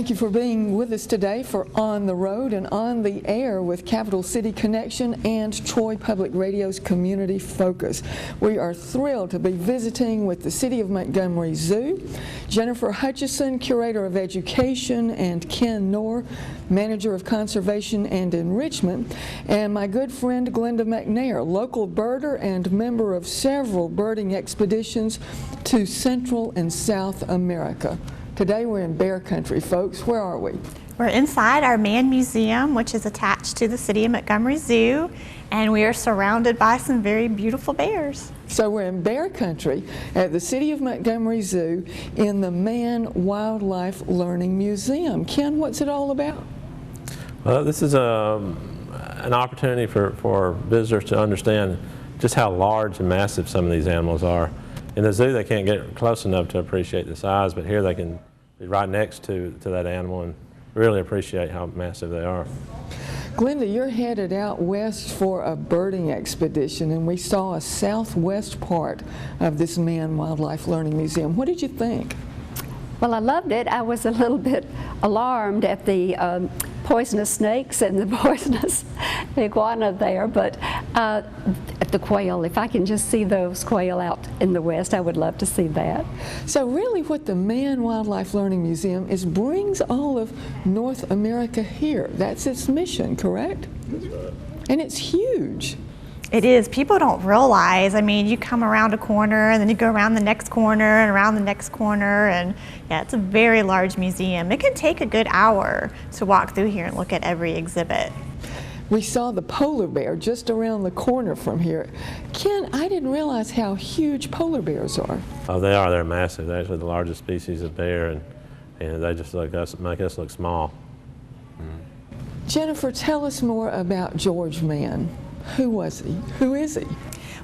Thank you for being with us today for On the Road and On the Air with Capital City Connection and Troy Public Radio's Community Focus. We are thrilled to be visiting with the City of Montgomery Zoo, Jennifer Hutcheson, Curator of Education, and Ken Knorr, Manager of Conservation and Enrichment, and my good friend Glenda McNair, local birder and member of several birding expeditions to Central and South America. Today we're in bear country, folks. Where are we? We're inside our Mann Museum, which is attached to the City of Montgomery Zoo, and we are surrounded by some very beautiful bears. So we're in bear country at the City of Montgomery Zoo in the Mann Wildlife Learning Museum. Ken, what's it all about? Well, this is an opportunity for visitors to understand just how large and massive some of these animals are. In the zoo, they can't get close enough to appreciate the size, but here they can be right next to that animal and really appreciate how massive they are. Glenda, you're headed out west for a birding expedition, and we saw a southwest part of this Mann Wildlife Learning Museum. What did you think? Well, I loved it. I was a little bit alarmed at the poisonous snakes and the poisonous iguana there, but at the quail, if I can just see those quail out in the west, I would love to see that. So really what the Mann Wildlife Learning Museum is brings all of North America here. That's its mission, correct? That's right. And it's huge. It is. People don't realize, I mean, you come around a corner and then you go around the next corner and around the next corner, and yeah, it's a very large museum. It can take a good hour to walk through here and look at every exhibit. We saw the polar bear just around the corner from here. Ken, I didn't realize how huge polar bears are. Oh, they are. They're massive. They're actually the largest species of bear, and they just make us look small. Jennifer, tell us more about George Mann. Who was he? Who is he?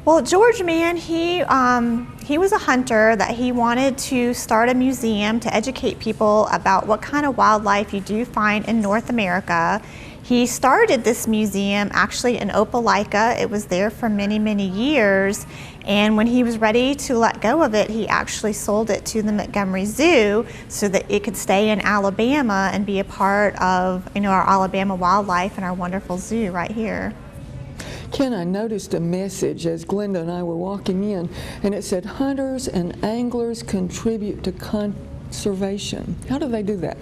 Well, George Mann, he was a hunter that he wanted to start a museum to educate people about what kind of wildlife you do find in North America. He started this museum actually in Opelika. It was there for many, many years. And when he was ready to let go of it, he actually sold it to the Montgomery Zoo so that it could stay in Alabama and be a part of, you know, our Alabama wildlife and our wonderful zoo right here. Ken, I noticed a message as Glenda and I were walking in, and it said, hunters and anglers contribute to conservation. How do they do that?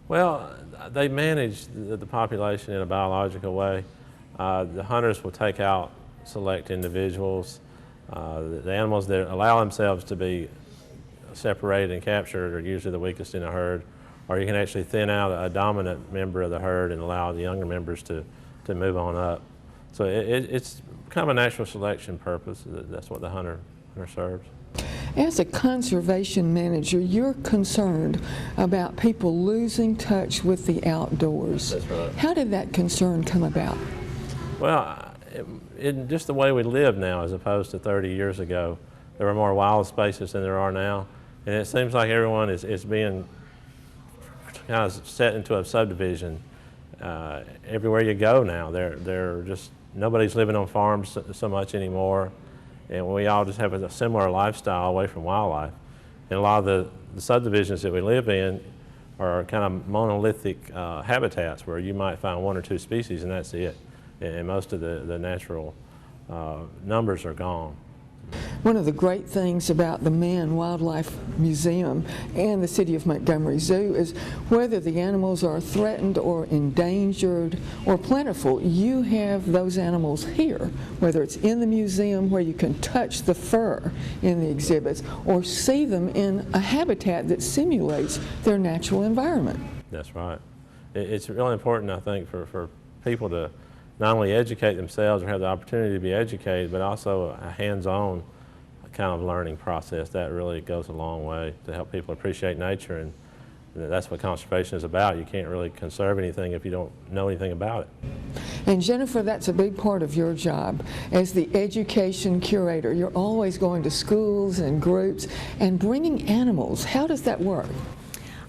Well, they manage the population in a biological way. The hunters will take out select individuals. The animals that allow themselves to be separated and captured are usually the weakest in a herd, or you can actually thin out a dominant member of the herd and allow the younger members to move on up. So it's kind of a natural selection purpose. That's what the hunter serves. As a conservation manager, you're concerned about people losing touch with the outdoors. That's right. How did that concern come about? Well, in just the way we live now as opposed to 30 years ago, there are more wild spaces than there are now. And it seems like everyone is being kind of set into a subdivision. Everywhere you go now, they're just, nobody's living on farms so much anymore, and we all just have a similar lifestyle away from wildlife. And a lot of the subdivisions that we live in are kind of monolithic habitats where you might find one or two species and that's it. And most of the natural numbers are gone. One of the great things about the Mann Wildlife Museum and the City of Montgomery Zoo is whether the animals are threatened or endangered or plentiful, you have those animals here, whether it's in the museum where you can touch the fur in the exhibits or see them in a habitat that simulates their natural environment. That's right. It's really important, I think, for people to not only educate themselves or have the opportunity to be educated, but also a hands-on kind of learning process. That really goes a long way to help people appreciate nature, and that's what conservation is about. You can't really conserve anything if you don't know anything about it. And Jennifer, that's a big part of your job as the education curator. You're always going to schools and groups and bringing animals. How does that work?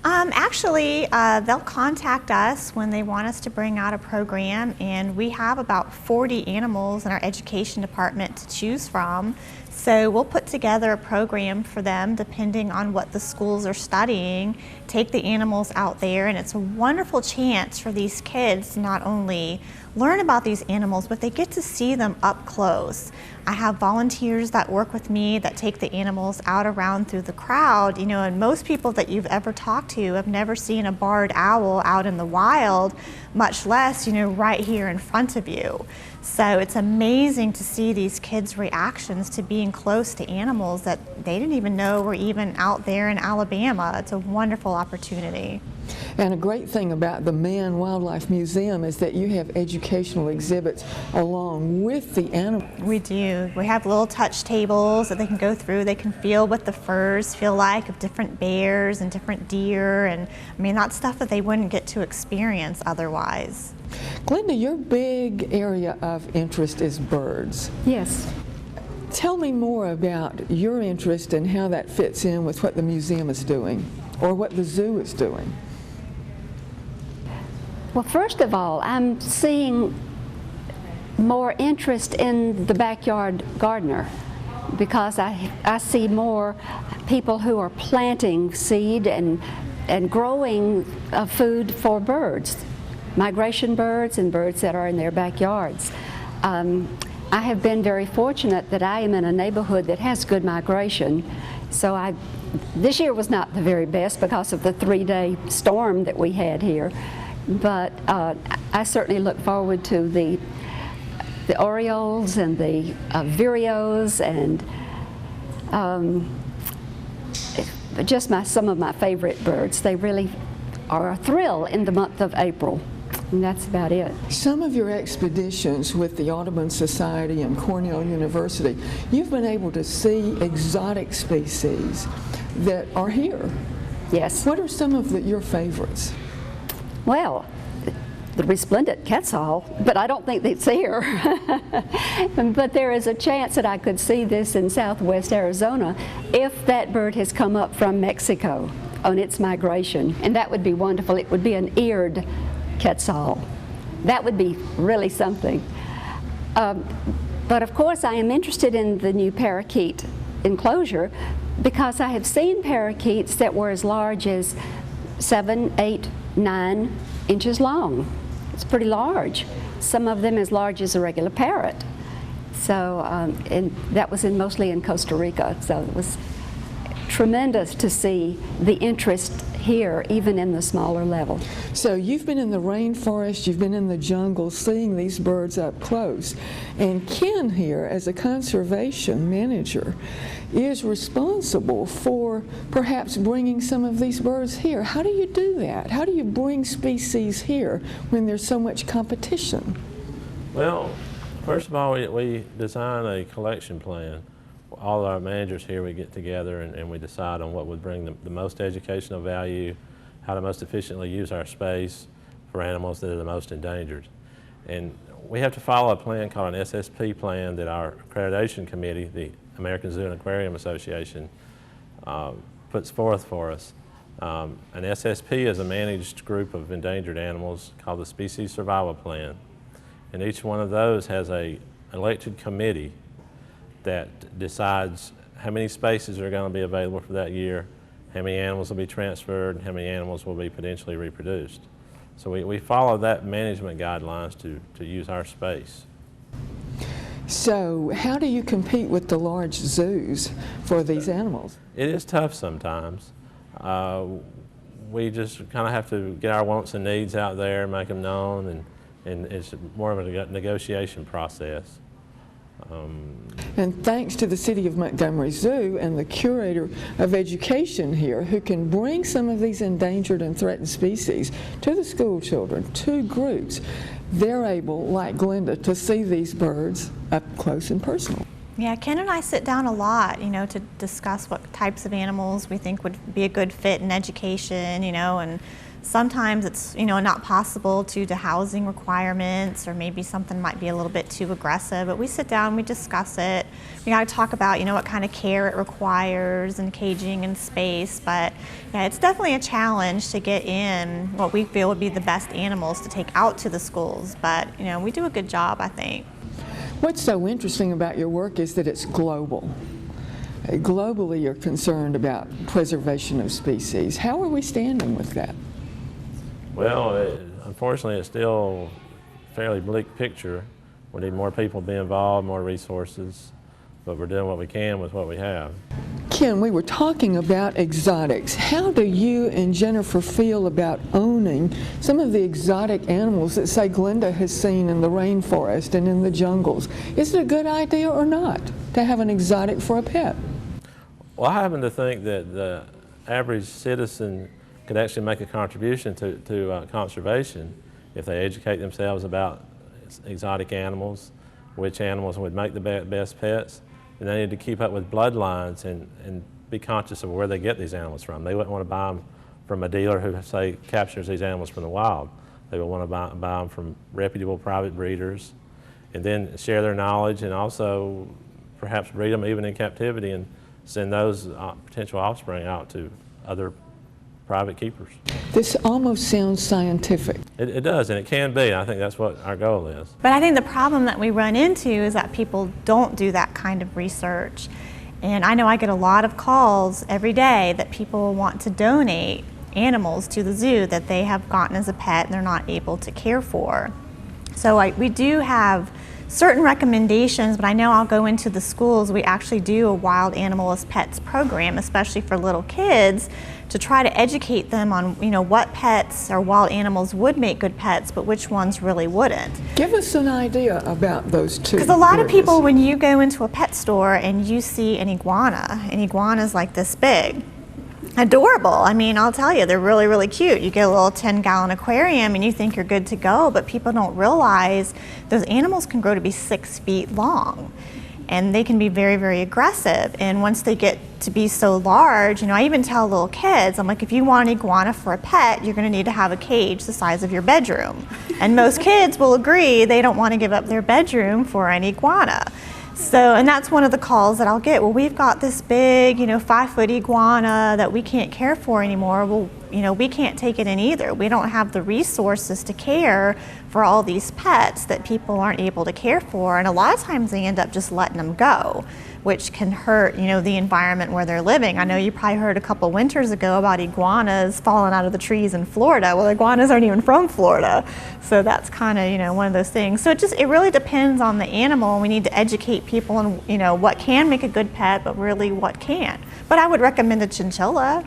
Actually, they'll contact us when they want us to bring out a program, and we have about 40 animals in our education department to choose from. So we'll put together a program for them depending on what the schools are studying, take the animals out there, and it's a wonderful chance for these kids to not only learn about these animals, but they get to see them up close. I have volunteers that work with me that take the animals out around through the crowd, you know, and most people that you've ever talked to have never seen a barred owl out in the wild, much less, you know, right here in front of you. So it's amazing to see these kids' reactions to being close to animals that they didn't even know were even out there in Alabama. It's a wonderful opportunity. And a great thing about the Mann Wildlife Museum is that you have educational exhibits along with the animals. We do. We have little touch tables that they can go through. They can feel what the furs feel like of different bears and different deer, and I mean, that's stuff that they wouldn't get to experience otherwise. Glenda, your big area of interest is birds. Yes. Tell me more about your interest and how that fits in with what the museum is doing or what the zoo is doing. Well, first of all, I'm seeing more interest in the backyard gardener because I see more people who are planting seed and growing food for birds, migration birds and birds that are in their backyards. I have been very fortunate that I am in a neighborhood that has good migration. So this year was not the very best because of the 3-day storm that we had here. But I certainly look forward to the orioles and the vireos and just some of my favorite birds. They really are a thrill in the month of April. And that's about it. Some of your expeditions with the Audubon Society and Cornell University, you've been able to see exotic species that are here. Yes. What are some of your favorites? Well, the resplendent quetzal, but I don't think it's here. But there is a chance that I could see this in southwest Arizona if that bird has come up from Mexico on its migration, and that would be wonderful. It would be an eared quetzal. That would be really something. But of course I am interested in the new parakeet enclosure because I have seen parakeets that were as large as 7, 8, 9 inches long. It's pretty large. Some of them as large as a regular parrot. So, and that was mostly in Costa Rica. So it was tremendous to see the interest here, even in the smaller level. So you've been in the rainforest, you've been in the jungle, seeing these birds up close. And Ken here, as a conservation manager, is responsible for perhaps bringing some of these birds here. How do you do that? How do you bring species here when there's so much competition? Well, first of all, we design a collection plan. All our managers here, we get together and we decide on what would bring the most educational value, how to most efficiently use our space for animals that are the most endangered. And we have to follow a plan called an SSP plan that our accreditation committee, the American Zoo and Aquarium Association, puts forth for us. An SSP is a managed group of endangered animals called the Species Survival Plan. And each one of those has an elected committee that decides how many spaces are going to be available for that year, how many animals will be transferred, how many animals will be potentially reproduced. So we follow that management guidelines to use our space. So how do you compete with the large zoos for these animals? It is tough sometimes. We just kind of have to get our wants and needs out there, make them known, and it's more of a negotiation process. And thanks to the City of Montgomery Zoo and the curator of education here who can bring some of these endangered and threatened species to the school children, to groups, they're able, like Glenda, to see these birds up close and personal. Yeah, Ken and I sit down a lot, you know, to discuss what types of animals we think would be a good fit in education, you know, and Sometimes it's, not possible due to housing requirements, or maybe something might be a little bit too aggressive, but we sit down, we discuss it. We got to talk about, what kind of care it requires and caging and space, but yeah, it's definitely a challenge to get in what we feel would be the best animals to take out to the schools, but, we do a good job, I think. What's so interesting about your work is that it's global. Globally, you're concerned about preservation of species. How are we standing with that? Well, unfortunately, it's still a fairly bleak picture. We need more people to be involved, more resources, but we're doing what we can with what we have. Ken, we were talking about exotics. How do you and Jennifer feel about owning some of the exotic animals that, say, Glenda has seen in the rainforest and in the jungles? Is it a good idea or not to have an exotic for a pet? Well, I happen to think that the average citizen could actually make a contribution to conservation if they educate themselves about exotic animals, which animals would make the best pets, and they need to keep up with bloodlines and be conscious of where they get these animals from. They wouldn't want to buy them from a dealer who, say, captures these animals from the wild. They would want to buy them from reputable private breeders, and then share their knowledge, and also perhaps breed them even in captivity and send those potential offspring out to other private keepers. This almost sounds scientific. It does, and it can be. I think that's what our goal is. But I think the problem that we run into is that people don't do that kind of research. And I know I get a lot of calls every day that people want to donate animals to the zoo that they have gotten as a pet and they're not able to care for. So we do have certain recommendations, but I know I'll go into the schools. We actually do a wild animal as pets program, especially for little kids, to try to educate them on, what pets or wild animals would make good pets, but which ones really wouldn't. Give us an idea about those two. Because a lot of people, when you go into a pet store and you see an iguana is like this big. Adorable. I mean, I'll tell you, they're really, really cute. You get a little 10-gallon aquarium and you think you're good to go, but people don't realize those animals can grow to be 6 feet long. And they can be very, very aggressive. And once they get to be so large, I even tell little kids, I'm like, if you want an iguana for a pet, you're going to need to have a cage the size of your bedroom. And most kids will agree they don't want to give up their bedroom for an iguana. So, and that's one of the calls that I'll get. Well, we've got this big, 5-foot iguana that we can't care for anymore. Well, we can't take it in either. We don't have the resources to care for all these pets that people aren't able to care for. And a lot of times they end up just letting them go, which can hurt, the environment where they're living. I know you probably heard a couple winters ago about iguanas falling out of the trees in Florida. Well, iguanas aren't even from Florida. So that's kind of, one of those things. So it really depends on the animal. We need to educate people on, what can make a good pet, but really what can't. But I would recommend a chinchilla.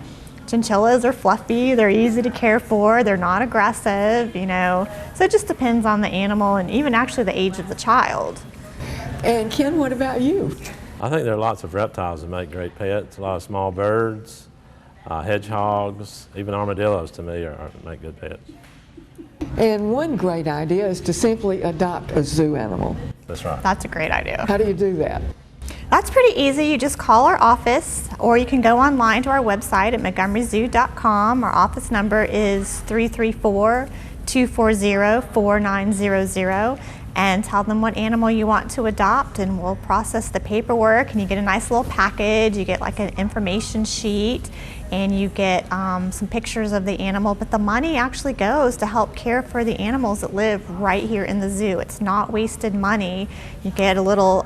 Chinchillas are fluffy, they're easy to care for, they're not aggressive, So it just depends on the animal and even actually the age of the child. And Ken, what about you? I think there are lots of reptiles that make great pets. A lot of small birds, hedgehogs, even armadillos to me make good pets. And one great idea is to simply adopt a zoo animal. That's right. That's a great idea. How do you do that? That's pretty easy. You just call our office, or you can go online to our website at montgomeryzoo.com. Our office number is 334-240-4900, and tell them what animal you want to adopt, and we'll process the paperwork, and you get a nice little package. You get like an information sheet, and you get some pictures of the animal, but the money actually goes to help care for the animals that live right here in the zoo. It's not wasted money. You get a little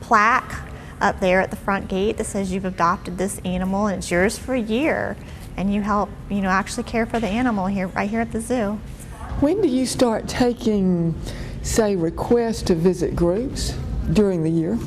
plaque up there at the front gate that says you've adopted this animal and it's yours for a year, and you help actually care for the animal right here at the zoo. When do you start taking, say, requests to visit groups during the year?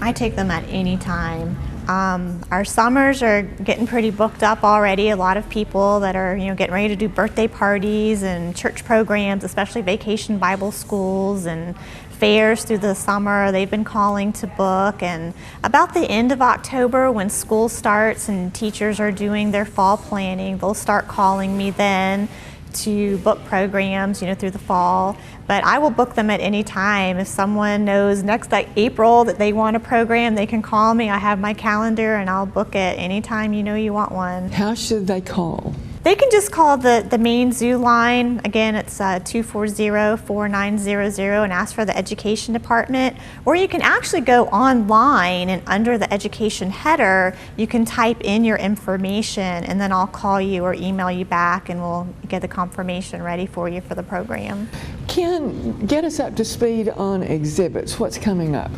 I take them at any time. Our summers are getting pretty booked up already. A lot of people that are getting ready to do birthday parties and church programs, especially vacation Bible schools and fairs through the summer, they've been calling to book. And about the end of October, when school starts and teachers are doing their fall planning, they'll start calling me then to book programs, through the fall. But I will book them at any time. If someone knows next April that they want a program, they can call me. I have my calendar and I'll book it anytime you want one. How should they call? They can just call the main zoo line. Again, it's 240-4900 and ask for the education department. Or you can actually go online, and under the education header, you can type in your information, and then I'll call you or email you back, and we'll get the confirmation ready for you for the program. Ken, get us up to speed on exhibits. What's coming up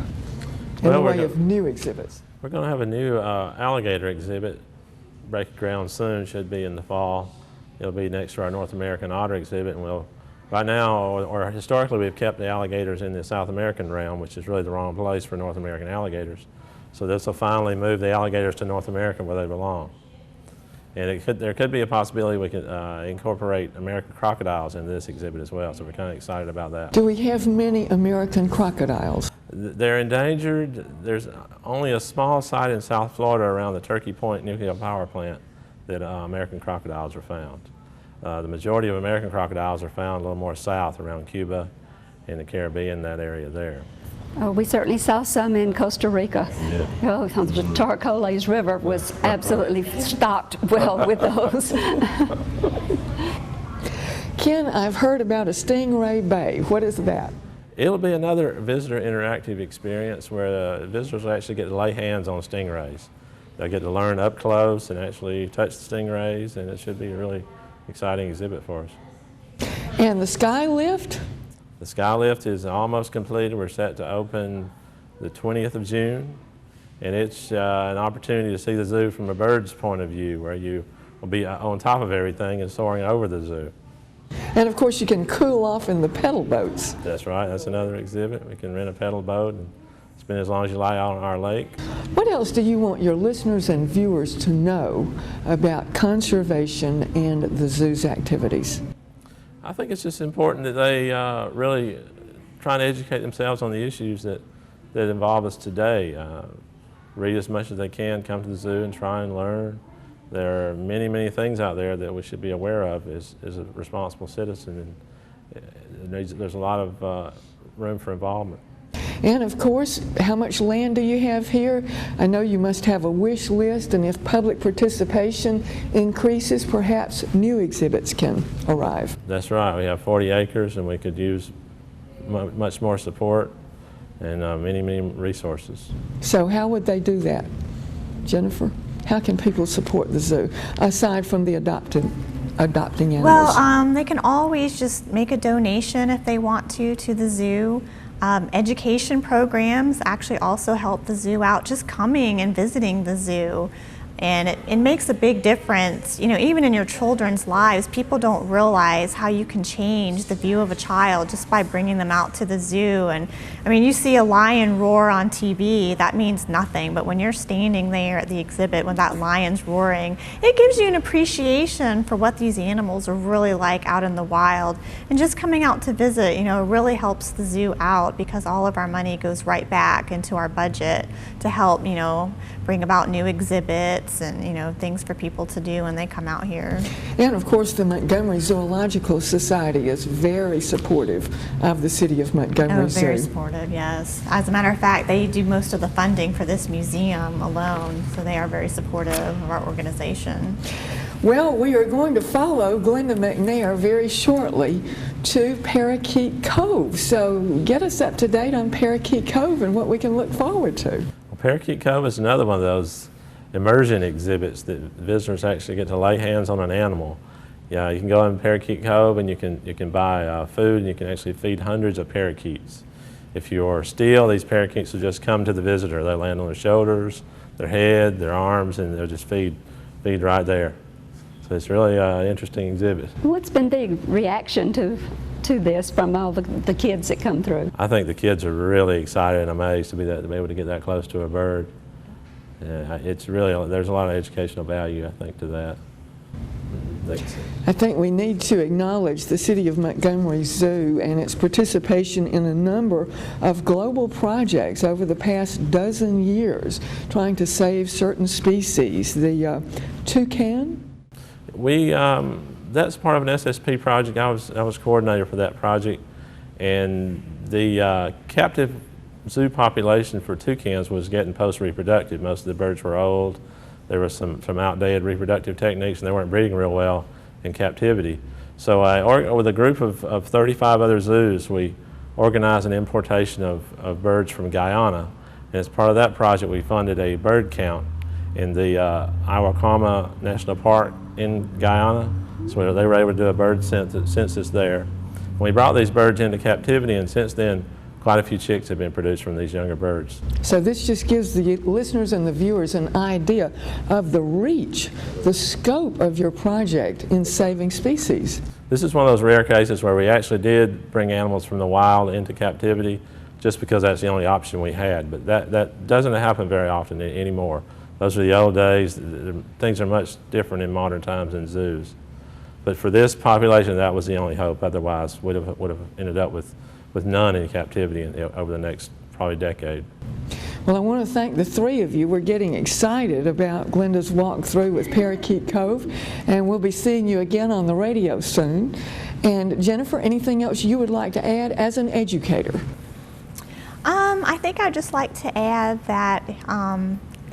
in the way of new exhibits? We're going to have a new alligator exhibit. Break ground soon, should be in the fall. It'll be next to our North American otter exhibit, and right now, or historically, we've kept the alligators in the South American realm, which is really the wrong place for North American alligators. So this will finally move the alligators to North America where they belong. And there could be a possibility we could incorporate American crocodiles into this exhibit as well, so we're kind of excited about that. Do we have many American crocodiles? They're endangered. There's only a small site in South Florida around the Turkey Point nuclear power plant that American crocodiles are found. The majority of American crocodiles are found a little more south around Cuba and the Caribbean, that area there. Oh, we certainly saw some in Costa Rica. Yeah. Oh, the Tarcoles River was absolutely stocked well with those. Ken, I've heard about a Stingray Bay. What is that? It'll be another visitor interactive experience where visitors will actually get to lay hands on stingrays. They'll get to learn up close and actually touch the stingrays, and it should be a really exciting exhibit for us. And the sky lift? The sky lift is almost completed. We're set to open the 20th of June, and it's an opportunity to see the zoo from a bird's point of view, where you will be on top of everything and soaring over the zoo. And of course you can cool off in the pedal boats. That's right, that's another exhibit. We can rent a pedal boat and spend as long as you like out on our lake. What else do you want your listeners and viewers to know about conservation and the zoo's activities? I think it's just important that they really try to educate themselves on the issues that involve us today. Read as much as they can, come to the zoo and try and learn. There are many, many things out there that we should be aware of as a responsible citizen, and there's a lot of room for involvement. And of course, how much land do you have here? I know you must have a wish list, and if public participation increases, perhaps new exhibits can arrive. That's right. We have 40 acres, and we could use much more support and many, many resources. So how would they do that, Jennifer? How can people support the zoo, aside from the adopting animals? Well, they can always just make a donation if they want to the zoo. Education programs actually also help the zoo out, just coming and visiting the zoo. And it makes a big difference, you know, even in your children's lives. People don't realize how you can change the view of a child just by bringing them out to the zoo. And I mean, you see a lion roar on TV, that means nothing, but when you're standing there at the exhibit when that lion's roaring, it gives you an appreciation for what these animals are really like out in the wild. And just coming out to visit, you know, really helps the zoo out, because all of our money goes right back into our budget to help, you know, bring about new exhibits and, you know, things for people to do when they come out here. And of course, the Montgomery Zoological Society is very supportive of the city of Montgomery Zoo. Very supportive, yes. As a matter of fact, they do most of the funding for this museum alone, so they are very supportive of our organization. Well, we are going to follow Glenda McNair very shortly to Parakeet Cove. So get us up to date on Parakeet Cove and what we can look forward to. Well, Parakeet Cove is another one of those immersion exhibits that visitors actually get to lay hands on an animal. Yeah, you can go in Parakeet Cove and you can buy food, and you can actually feed hundreds of parakeets. If you're still, these parakeets will just come to the visitor. They'll land on their shoulders, their head, their arms, and they'll just feed right there. So it's really an interesting exhibit. What's been the reaction to this from all the kids that come through? I think the kids are really excited and amazed to be able to get that close to a bird. It's really, there's a lot of educational value, I think, to that. I think we need to acknowledge the City of Montgomery Zoo and its participation in a number of global projects over the past dozen years, trying to save certain species. The toucan? That's part of an SSP project. I was coordinator for that project, and the captive zoo population for toucans was getting post-reproductive. Most of the birds were old. There was some outdated reproductive techniques, and they weren't breeding real well. in captivity. So with a group of 35 other zoos, we organized an importation of birds from Guyana. And as part of that project, we funded a bird count in the Iwakama National Park in Guyana. So they were able to do a bird census there. And we brought these birds into captivity, and since then, quite a few chicks have been produced from these younger birds. So this just gives the listeners and the viewers an idea of the reach, the scope of your project in saving species. This is one of those rare cases where we actually did bring animals from the wild into captivity just because that's the only option we had. But that doesn't happen very often anymore. Those are the old days. Things are much different in modern times in zoos. But for this population, that was the only hope. Otherwise, would have ended up with none in captivity over the next probably decade. Well, I want to thank the three of you. We're getting excited about Glenda's walkthrough with Parakeet Cove, and we'll be seeing you again on the radio soon. And Jennifer, anything else you would like to add as an educator? I think I'd just like to add that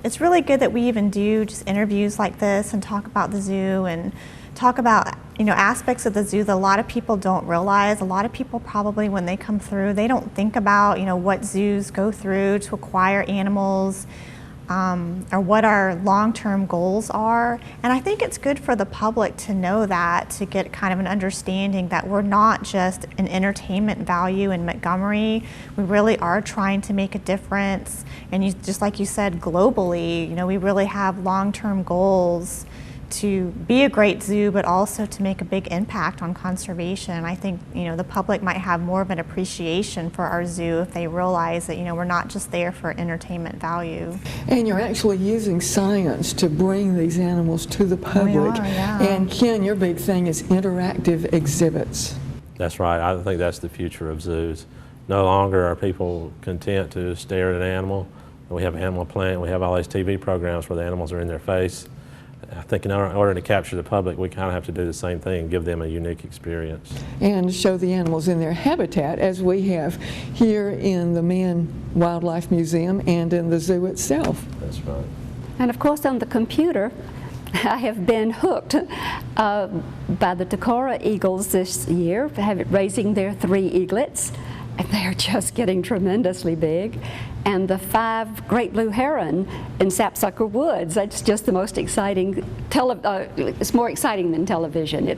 it's really good that we even do just interviews like this and talk about the zoo and talk about aspects of the zoo that a lot of people don't realize. A lot of people probably when they come through, they don't think about what zoos go through to acquire animals or what our long-term goals are. And I think it's good for the public to know that, to get kind of an understanding that we're not just an entertainment value in Montgomery. We really are trying to make a difference. And just like you said, globally, we really have long-term goals to be a great zoo, but also to make a big impact on conservation. I think the public might have more of an appreciation for our zoo if they realize that we're not just there for entertainment value. And you're actually using science to bring these animals to the public. We are, yeah. And Ken, your big thing is interactive exhibits. That's right. I think that's the future of zoos. No longer are people content to stare at an animal. We have Animal Planet. We have all these TV programs where the animals are in their face. I think in order to capture the public, we kind of have to do the same thing, give them a unique experience. And show the animals in their habitat, as we have here in the Mann Wildlife Museum and in the zoo itself. That's right. And of course on the computer, I have been hooked by the Tacora eagles this year, raising their 3 eaglets. And they're just getting tremendously big. And the 5 great blue heron in Sapsucker Woods, that's just the most exciting, it's more exciting than television.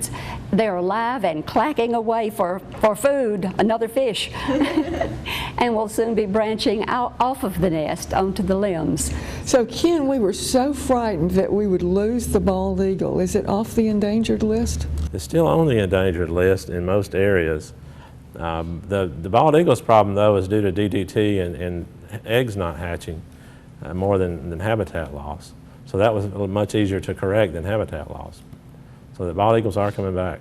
They're alive and clacking away for food, another fish. And we'll soon be branching out off of the nest onto the limbs. So Ken, we were so frightened that we would lose the bald eagle. Is it off the endangered list? It's still on the endangered list in most areas. The bald eagle's problem, though, is due to DDT and eggs not hatching more than habitat loss. So that was much easier to correct than habitat loss. So the bald eagles are coming back.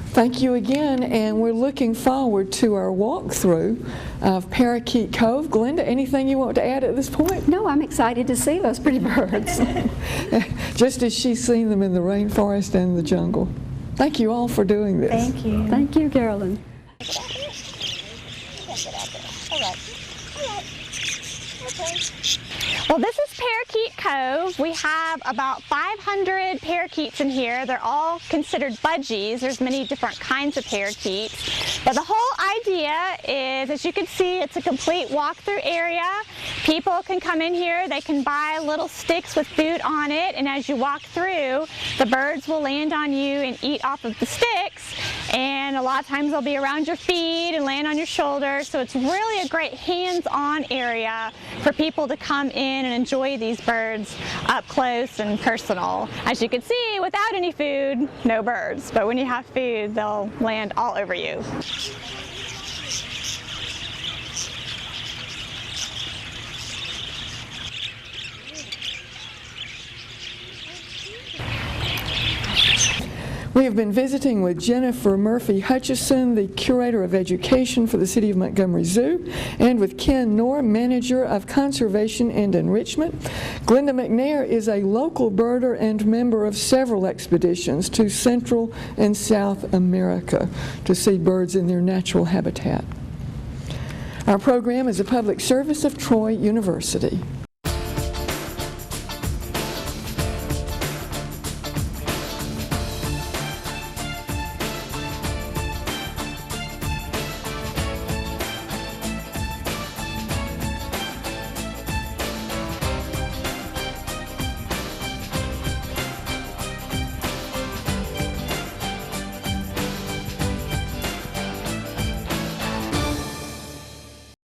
Thank you again, and we're looking forward to our walkthrough of Parakeet Cove. Glenda, anything you want to add at this point? No, I'm excited to see those pretty birds. Just as she's seen them in the rainforest and the jungle. Thank you all for doing this. Thank you. Thank you, Carolyn. Well, this is Parakeet Cove. We have about 500 parakeets in here. They're all considered budgies. There's many different kinds of parakeets. But the whole idea is, as you can see, it's a complete walkthrough area. People can come in here, they can buy little sticks with food on it, and as you walk through, the birds will land on you and eat off of the sticks. And a lot of times they'll be around your feet and land on your shoulders. So it's really a great hands-on area for people to come in and enjoy these birds up close and personal. As you can see, without any food, no birds. But when you have food, they'll land all over you. We have been visiting with Jennifer Murphy Hutcheson, the Curator of Education for the City of Montgomery Zoo, and with Ken Knorr, Manager of Conservation and Enrichment. Glenda McNair is a local birder and member of several expeditions to Central and South America to see birds in their natural habitat. Our program is a public service of Troy University.